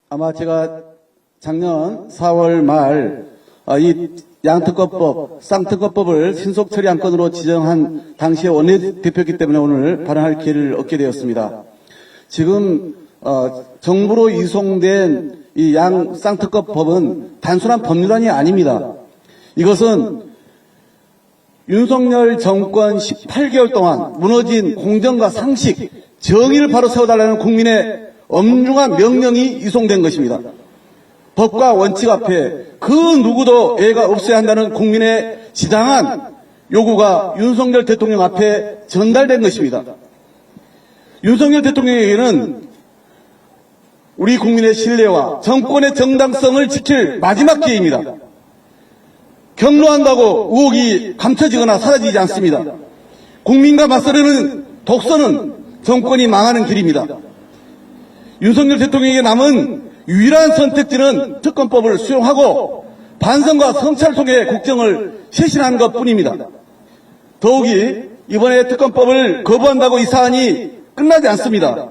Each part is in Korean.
아마 제가 작년 4월 말 이 양특검법, 쌍특검법을 신속 처리 안건으로 지정한 당시의 원내대표이기 때문에 오늘 발언할 기회를 얻게 되었습니다. 지금 정부로 이송된 이 쌍특검법은 단순한 법률안이 아닙니다. 이것은 윤석열 정권 18개월 동안 무너진 공정과 상식, 정의를 바로 세워달라는 국민의 엄중한 명령이 이송된 것입니다. 법과 원칙 앞에 그 누구도 예가 없어야 한다는 국민의 지당한 요구가 윤석열 대통령 앞에 전달된 것입니다. 윤석열 대통령에게는 우리 국민의 신뢰와 정권의 정당성을 지킬 마지막 기회입니다. 경로한다고 의혹이 감춰지거나 사라지지 않습니다. 국민과 맞서려는 독서는 정권이 망하는 길입니다. 윤석열 대통령에게 남은 유일한 선택지는 특검법을 수용하고 반성과 성찰을 통해 국정을 쇄신하는 것뿐입니다. 더욱이 이번에 특검법을 거부한다고 이 사안이 끝나지 않습니다.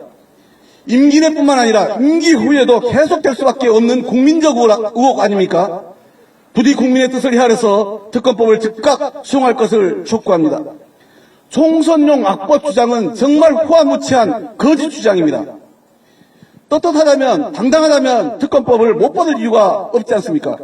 임기 내뿐만 아니라 임기 후에도 계속될 수밖에 없는 국민적 의혹 아닙니까? 부디 국민의 뜻을 헤아려서 특검법을 즉각 수용할 것을 촉구합니다. 총선용 악법 주장은 정말 후한무치한 거짓 주장입니다. 떳떳하다면, 당당하다면 특검법을 못 받을 이유가 없지 않습니까?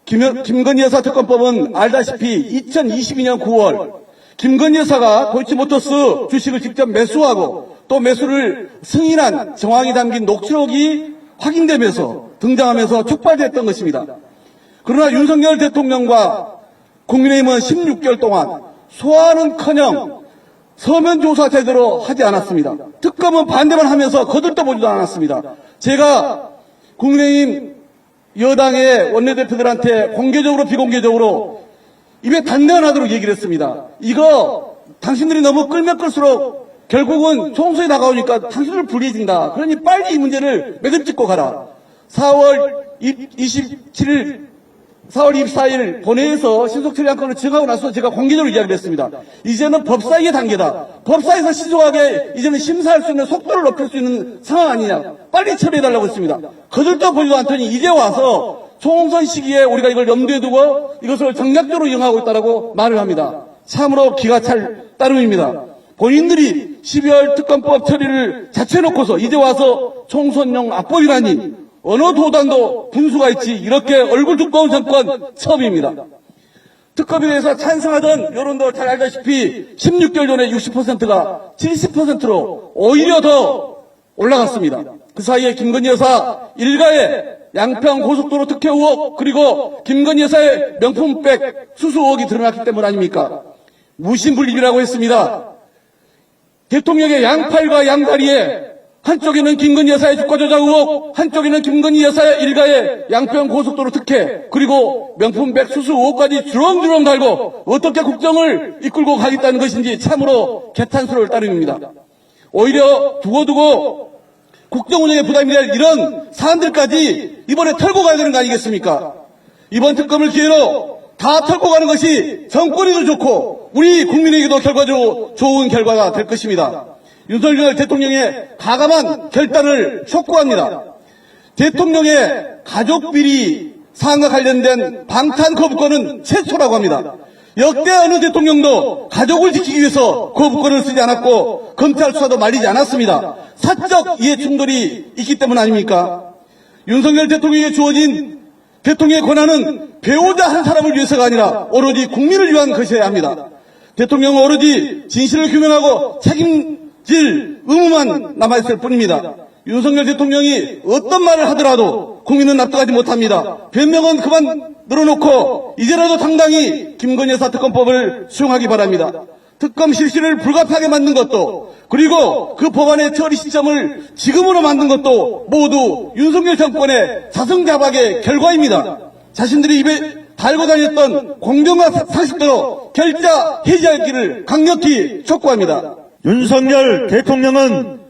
김건희 여사 특검법은 알다시피 2022년 9월 김건희 여사가 도이치모터스 주식을 직접 매수하고 또 매수를 승인한 정황이 담긴 녹취록이 확인되면서 등장하면서 촉발됐던 것입니다. 그러나 윤석열 대통령과 국민의힘은 16개월 동안 소환은커녕 서면 조사 제대로 하지 않았습니다. 특검은 반대만 하면서 거들떠보지도 않았습니다. 제가 국민의힘 여당의 원내대표들한테 공개적으로 비공개적으로 입에 단단하도록 얘기를 했습니다. 이거 당신들이 너무 끌면 끌수록 결국은 총선이 다가오니까 당신들 불리해진다. 그러니 빨리 이 문제를 매듭짓고 가라. 4월 24일 본회의에서 신속처리 안건을 정하고 나서 제가 공개적으로 이야기를 했습니다. 이제는 법사위의 단계다. 법사위에서 신속하게 이제는 심사할 수 있는 속도를 높일 수 있는 상황 아니냐. 빨리 처리해달라고 했습니다. 거들떠 보지도 않더니 이제 와서 총선 시기에 우리가 이걸 염두에 두고 이것을 정략적으로 이용하고 있다고 말을 합니다. 참으로 기가 찰 따름입니다. 본인들이 12월 특검법 처리를 자체해놓고서 이제 와서 총선용 악법이라니 어느 도단도 분수가 있지 이렇게 얼굴 두꺼운 정권 처음입니다. 특검에 대해서 찬성하던 여론도 잘 알다시피 16개월 전에 60%가 70%로 오히려 더 올라갔습니다. 그 사이에 김건희 여사 일가의 양평 고속도로 특혜 의혹 그리고 김건희 여사의 명품백 수수 의혹이 드러났기 때문 아닙니까? 무신불립이라고 했습니다. 대통령의 양팔과 양다리에 한쪽에는 김건희 여사의 주가 조작 의혹, 한쪽에는 김건희 여사의 일가의 양평 고속도로 특혜, 그리고 명품백 수수 의혹까지 주렁주렁 달고 어떻게 국정을 이끌고 가겠다는 것인지 참으로 개탄스러울 따름입니다. 오히려 두고두고 국정 운영에 부담이 될 이런 사안들까지 이번에 털고 가야 되는 거 아니겠습니까? 이번 특검을 기회로 다 털고 가는 것이 정권에도 좋고 우리 국민에게도 결과적으로 좋은 결과가 될 것입니다. 윤석열 대통령의 가감한 결단을 촉구합니다. 대통령의 가족비리 사안과 관련된 방탄 거부권은 최초라고 합니다. 역대 어느 대통령도 가족을 지키기 위해서 거부권을 쓰지 않았고 검찰 수사도 말리지 않았습니다. 사적 이해 충돌이 있기 때문 아닙니까? 윤석열 대통령에게 주어진 대통령의 권한은 배우자 한 사람을 위해서가 아니라 오로지 국민을 위한 것이어야 합니다. 대통령은 오로지 진실을 규명하고 책임질 의무만 남아있을 뿐입니다. 윤석열 대통령이 어떤 말을 하더라도 국민은 납득하지 못합니다. 변명은 그만 늘어놓고 이제라도 당당히 김건희 여사 특검법을 수용하기 바랍니다. 특검 실시를 불가피하게 만든 것도 그리고 그 법안의 처리 시점을 지금으로 만든 것도 모두 윤석열 정권의 자성자박의 결과입니다. 자신들이 입에 달고 다녔던 공정과 상식대로 결자 해지할 길을 강력히 촉구합니다. 윤석열 대통령은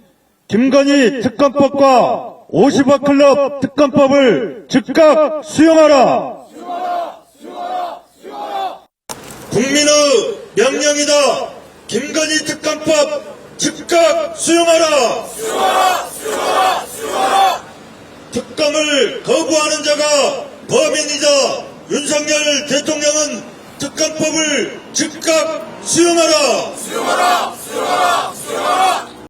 김건희 특검법과 50억 클럽 특검법을 즉각 수용하라. 국민의 명령이다. 김건희 특검법 즉각 수용하라. 특검을 거부하는 자가 범인이다. 윤석열 대통령은 특검법을 즉각 수용하라. 수용하라! 수용하라!